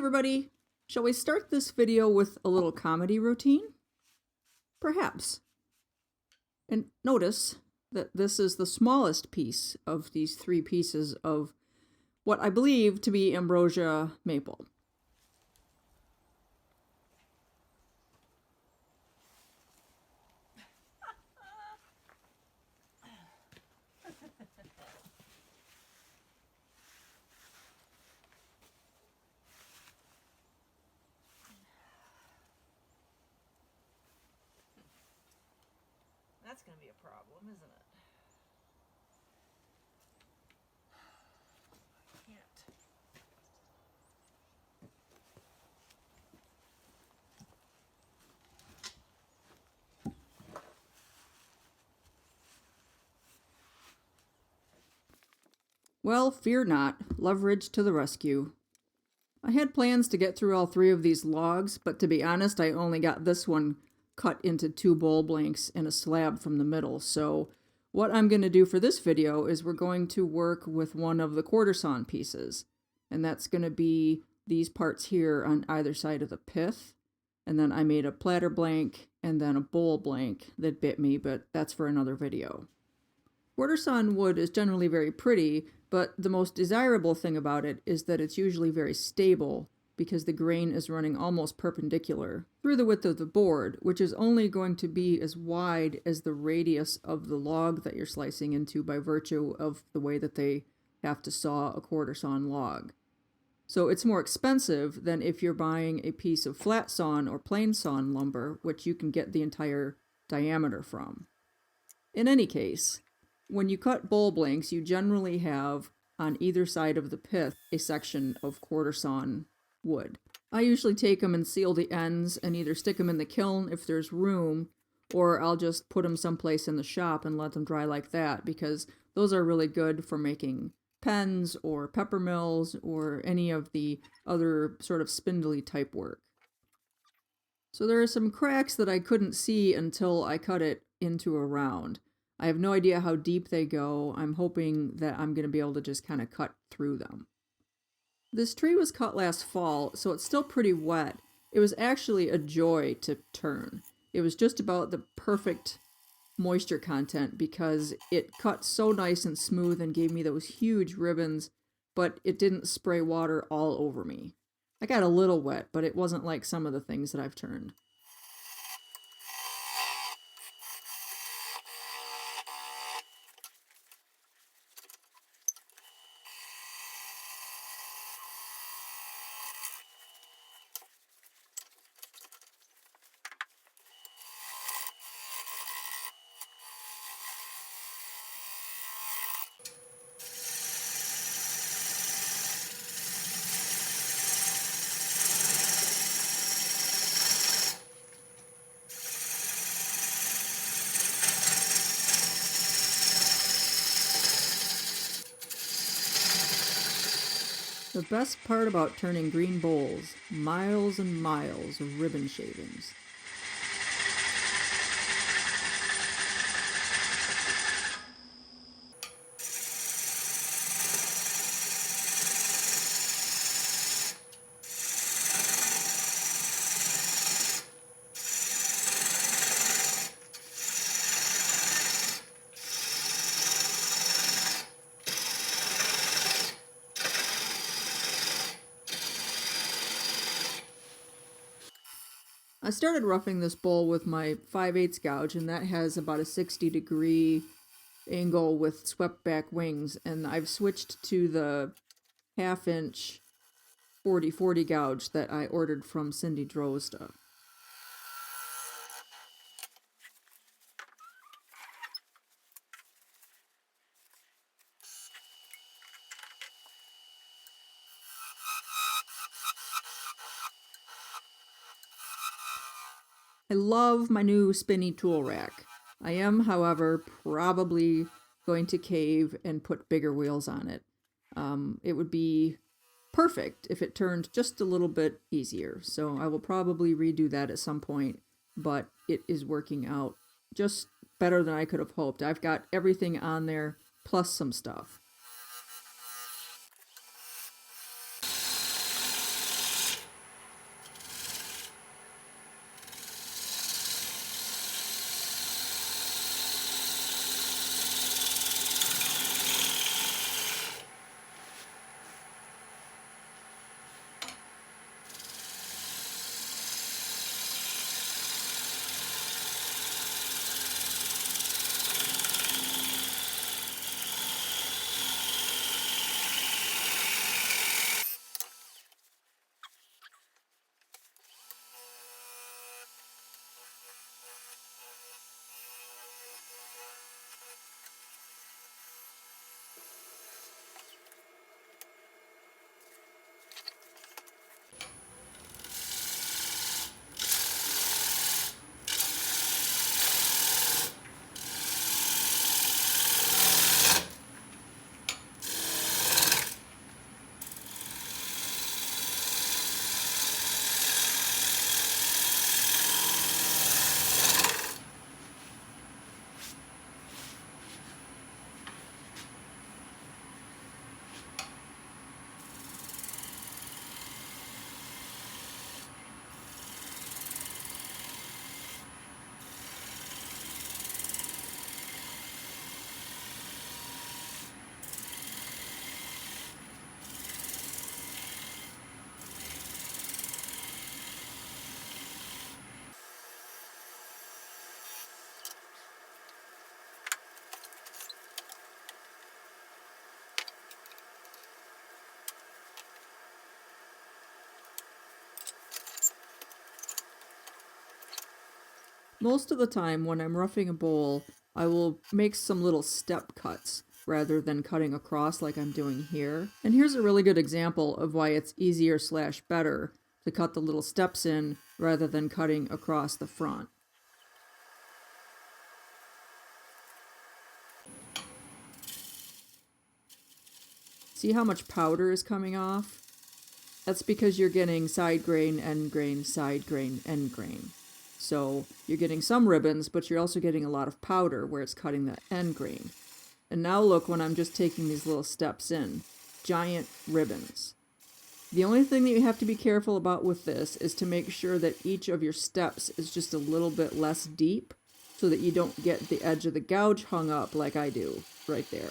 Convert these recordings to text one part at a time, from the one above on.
everybody! Shall we start this video with a little comedy routine? Perhaps. And notice that this is the smallest piece of these 3 pieces of what I believe to be ambrosia maple. That's going to be a problem, isn't it? I can't. Well, fear not. Leverage to the rescue. I had plans to get through all 3 of these logs, but to be honest, I only got this one cut into 2 bowl blanks and a slab from the middle. So what I'm going to do for this video is we're going to work with one of the Quatersawn pieces. And that's going to be these parts here on either side of the pith. And then I made a platter blank and then a bowl blank that bit me, but that's for another video. Quatersawn wood is generally very pretty, but the most desirable thing about it is that it's usually very stable because the grain is running almost perpendicular through the width of the board, which is only going to be as wide as the radius of the log that you're slicing into by virtue of the way that they have to saw a Quatersawn log. So it's more expensive than if you're buying a piece of flat sawn or plain sawn lumber, which you can get the entire diameter from. In any case, when you cut bowl blanks, you generally have on either side of the pith a section of Quatersawn wood. I usually take them and seal the ends and either stick them in the kiln if there's room, or I'll just put them someplace in the shop and let them dry like that, because those are really good for making pens or pepper mills or any of the other sort of spindly type work. So there are some cracks that I couldn't see until I cut it into a round. I have no idea how deep they go. I'm hoping that I'm going to be able to just kind of cut through them. This tree was cut last fall, so it's still pretty wet. It was actually a joy to turn. It was just about the perfect moisture content because it cut so nice and smooth and gave me those huge ribbons, but it didn't spray water all over me. I got a little wet, but it wasn't like some of the things that I've turned. The best part about turning green bowls, miles and miles of ribbon shavings. I started roughing this bowl with my 5/8 gouge, and that has about a 60-degree angle with swept back wings, and I've switched to the 1/2-inch 40/40 gouge that I ordered from Cindy Drozda. I love my new spinny tool rack. I am, however, probably going to cave and put bigger wheels on it. It would be perfect if it turned just a little bit easier, so I will probably redo that at some point, but it is working out just better than I could have hoped. I've got everything on there, plus some stuff. Most of the time when I'm roughing a bowl, I will make some little step cuts rather than cutting across like I'm doing here. And here's a really good example of why it's easier slash better to cut the little steps in rather than cutting across the front. See how much powder is coming off? That's because you're getting side grain, end grain, side grain, end grain. So you're getting some ribbons, but you're also getting a lot of powder where it's cutting the end grain. And now look when I'm just taking these little steps in. Giant ribbons. The only thing that you have to be careful about with this is to make sure that each of your steps is just a little bit less deep so that you don't get the edge of the gouge hung up like I do right there.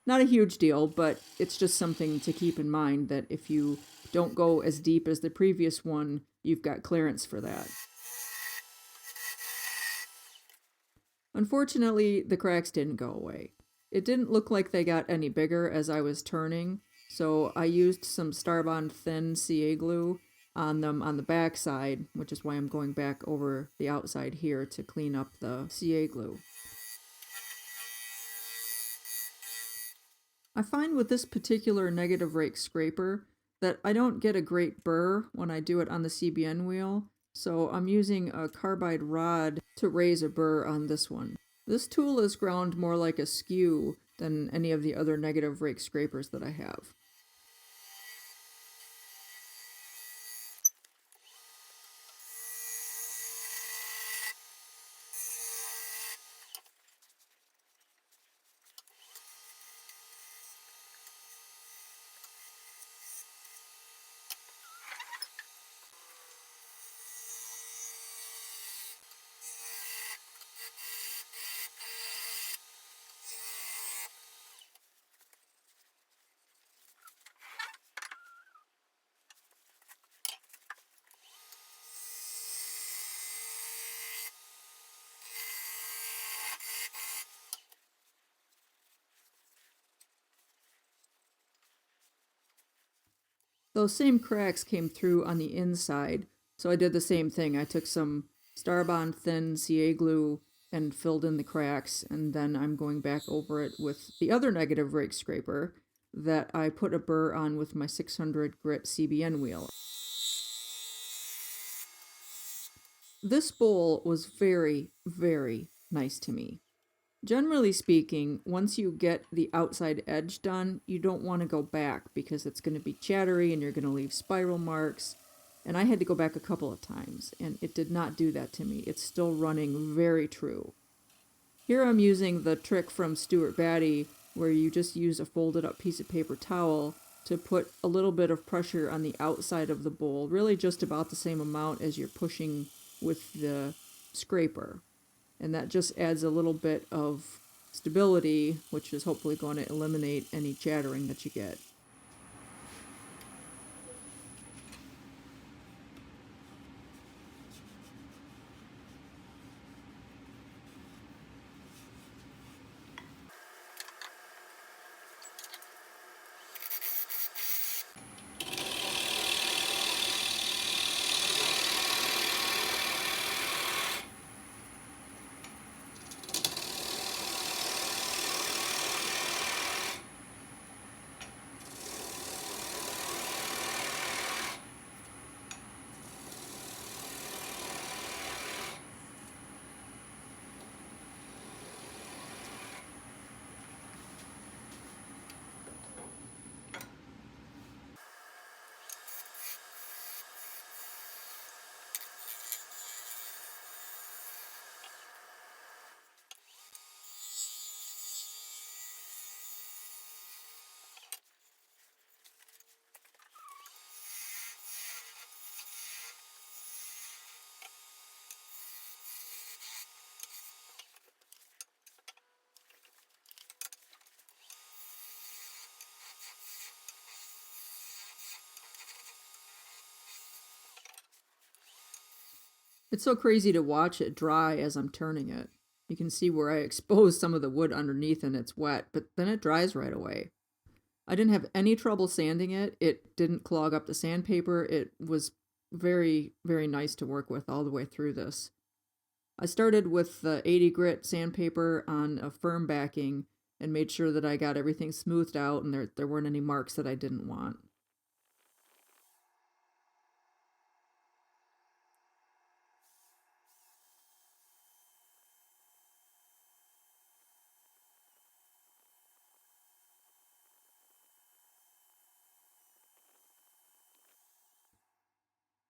Not a huge deal, but it's just something to keep in mind that if you don't go as deep as the previous one, you've got clearance for that. Unfortunately, the cracks didn't go away. It didn't look like they got any bigger as I was turning, so I used some Starbond thin CA glue on them on the back side, which is why I'm going back over the outside here to clean up the CA glue. I find with this particular negative rake scraper that I don't get a great burr when I do it on the CBN wheel, so I'm using a carbide rod to raise a burr on this one. This tool is ground more like a skew than any of the other negative rake scrapers that I have. Those same cracks came through on the inside, so I did the same thing. I took some Starbond thin CA glue and filled in the cracks, and then I'm going back over it with the other negative rake scraper that I put a burr on with my 600 grit CBN wheel. This bowl was very, very nice to me. Generally speaking, once you get the outside edge done, you don't want to go back because it's going to be chattery and you're going to leave spiral marks. And I had to go back a couple of times, and it did not do that to me. It's still running very true. Here I'm using the trick from Stuart Batty, where you just use a folded up piece of paper towel to put a little bit of pressure on the outside of the bowl, really just about the same amount as you're pushing with the scraper. And that just adds a little bit of stability, which is hopefully going to eliminate any chattering that you get. It's so crazy to watch it dry as I'm turning it. You can see where I exposed some of the wood underneath and it's wet, but then it dries right away. I didn't have any trouble sanding it. It didn't clog up the sandpaper. It was very, very nice to work with all the way through this. I started with the 80 grit sandpaper on a firm backing and made sure that I got everything smoothed out and there weren't any marks that I didn't want.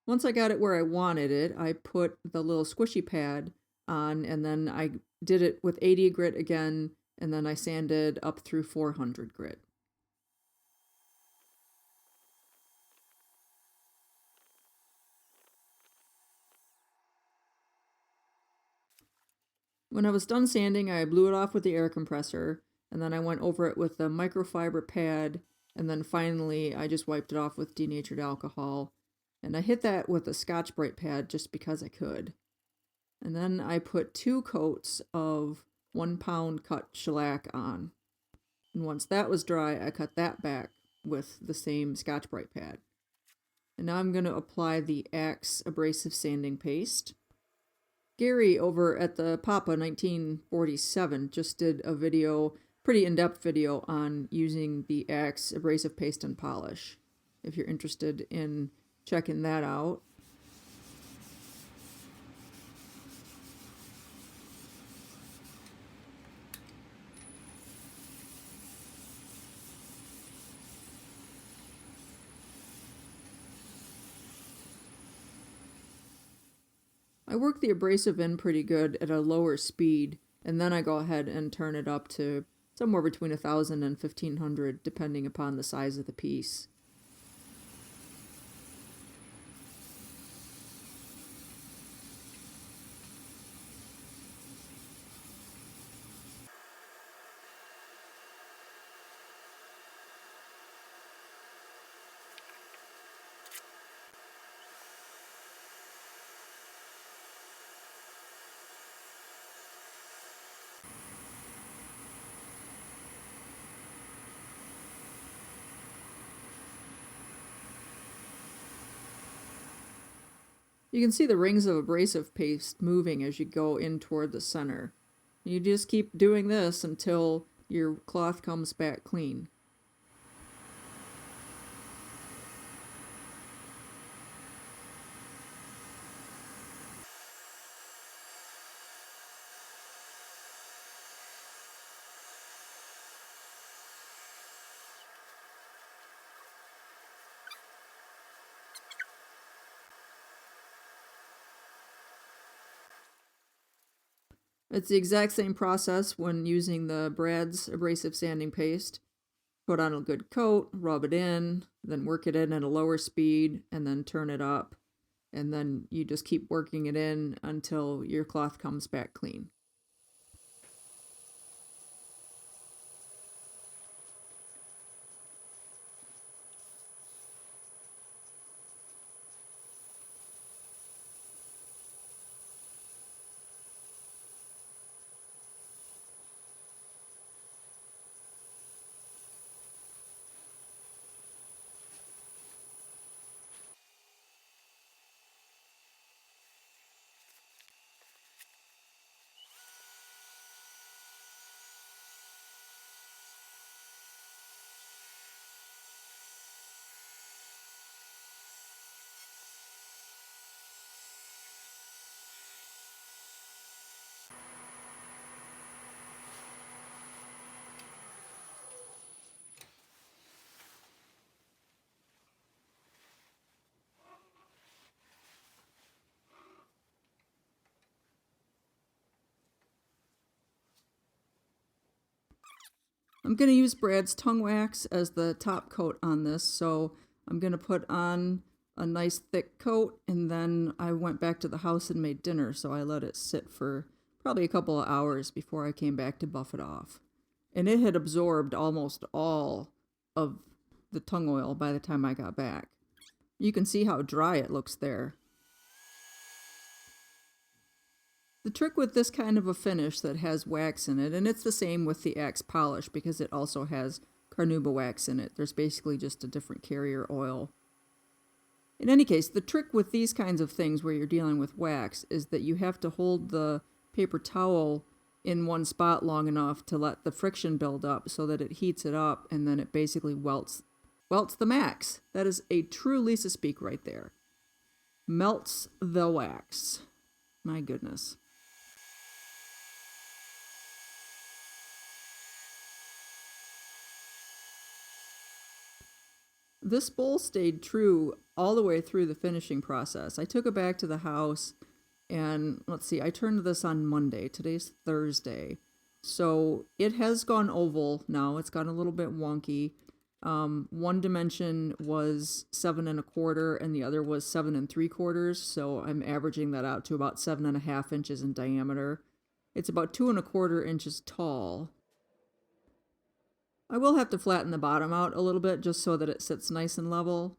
Once I got it where I wanted it, I put the little squishy pad on, and then I did it with 80 grit again, and then I sanded up through 400 grit. When I was done sanding, I blew it off with the air compressor, and then I went over it with a microfiber pad, and then finally I just wiped it off with denatured alcohol. And I hit that with a Scotch-Brite pad just because I could. And then I put 2 coats of 1 pound cut shellac on. And once that was dry, I cut that back with the same Scotch-Brite pad. And now I'm going to apply the Axe abrasive sanding paste. Gary over at the Papa 1947 just did a video, pretty in-depth video on using the Axe abrasive paste and polish. If you're interested in checking that out. I work the abrasive in pretty good at a lower speed, and then I go ahead and turn it up to somewhere between 1,000 and 1,500, depending upon the size of the piece. You can see the rings of abrasive paste moving as you go in toward the center. You just keep doing this until your cloth comes back clean. It's the exact same process when using the Brad's abrasive sanding paste. Put on a good coat, rub it in, then work it in at a lower speed, and then turn it up. And then you just keep working it in until your cloth comes back clean. I'm going to use Brad's tongue wax as the top coat on this, so I'm going to put on a nice thick coat, and then I went back to the house and made dinner, so I let it sit for probably a couple of hours before I came back to buff it off. And it had absorbed almost all of the tongue oil by the time I got back. You can see how dry it looks there. The trick with this kind of a finish that has wax in it, and it's the same with the Axe polish because it also has carnauba wax in it. There's basically just a different carrier oil. In any case, the trick with these kinds of things where you're dealing with wax is that you have to hold the paper towel in one spot long enough to let the friction build up so that it heats it up, and then it basically welts the max. That is a true Lisa speak right there. Melts the wax. My goodness. This bowl stayed true all the way through the finishing process. I took it back to the house, and let's see, I turned this on Monday. Today's Thursday. So it has gone oval now. It's gone a little bit wonky. One dimension was 7 1/4 and the other was 7 3/4. So I'm averaging that out to about 7.5 inches in diameter. It's about 2 1/4 inches tall. I will have to flatten the bottom out a little bit just so that it sits nice and level.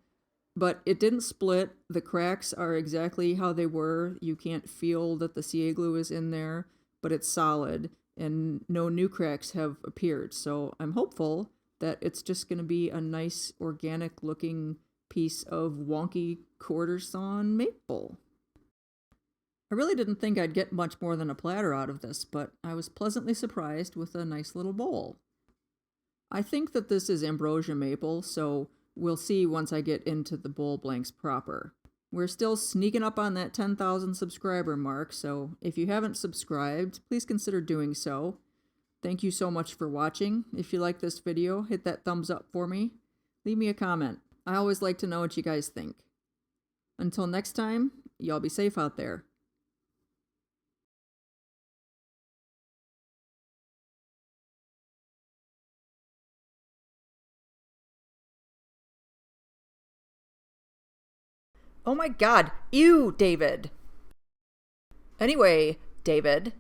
But it didn't split. The cracks are exactly how they were. You can't feel that the CA glue is in there, but it's solid and no new cracks have appeared. So I'm hopeful that it's just going to be a nice organic looking piece of wonky Quartersawn maple. I really didn't think I'd get much more than a platter out of this, but I was pleasantly surprised with a nice little bowl. I think that this is ambrosia maple, so we'll see once I get into the bowl blanks proper. We're still sneaking up on that 10,000 subscriber mark, so if you haven't subscribed, please consider doing so. Thank you so much for watching. If you like this video, hit that thumbs up for me. Leave me a comment. I always like to know what you guys think. Until next time, y'all be safe out there. Oh my god, ew, David! Anyway, David,